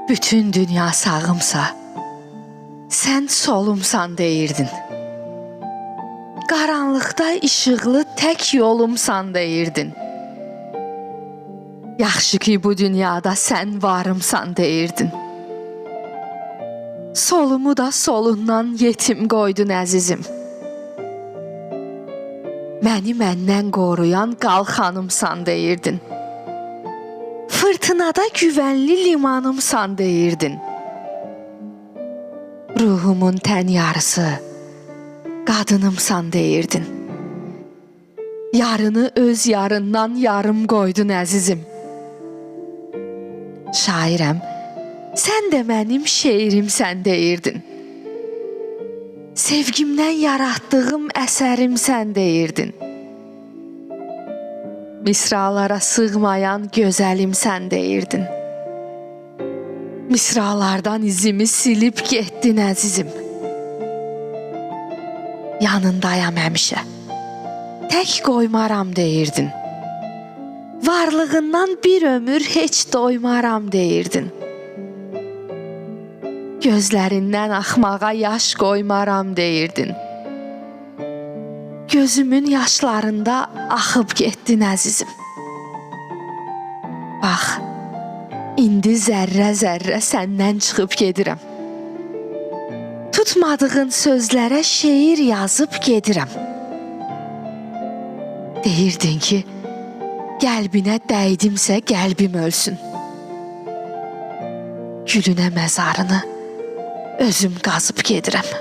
Bütün dünya sağımsa, sən solumsan deyirdin. Qaranlıqda işıqlı tək yolumsan deyirdin. Yaxşı ki bu dünyada sən varımsan deyirdin. Solumu da solundan yetim qoydun əzizim. Məni məndən qoruyan qalxanımsan deyirdin. Fırtınada güvənli limanımsan deyirdin. Ruhumun tən yarısı, qadınımsan deyirdin. Yarını öz yarından yarım qoydun əzizim. Şairəm, sən də mənim şeirimsən deyirdin. Sevgimdən yaratdığım əsərimsən deyirdin. Misralara sığmayan gözəlimsən deyirdin. Misralardan izimi silib getdin əzizim. Yanındayam həmişə, tək qoymaram deyirdin. Varlığından bir ömür heç doymaram deyirdin. Gözlərindən axmağa yaş qoymaram deyirdin. Gözümün yaşlarında axıb getdin əzizim. Bax, indi zərrə-zərrə səndən çıxıb gedirəm. Tutmadığın sözlərə şeir yazıb gedirəm. Deyirdin ki, qəlbinə dəydimsə qəlbim ölsün. Gülünə məzarını özüm qazıb gedirəm.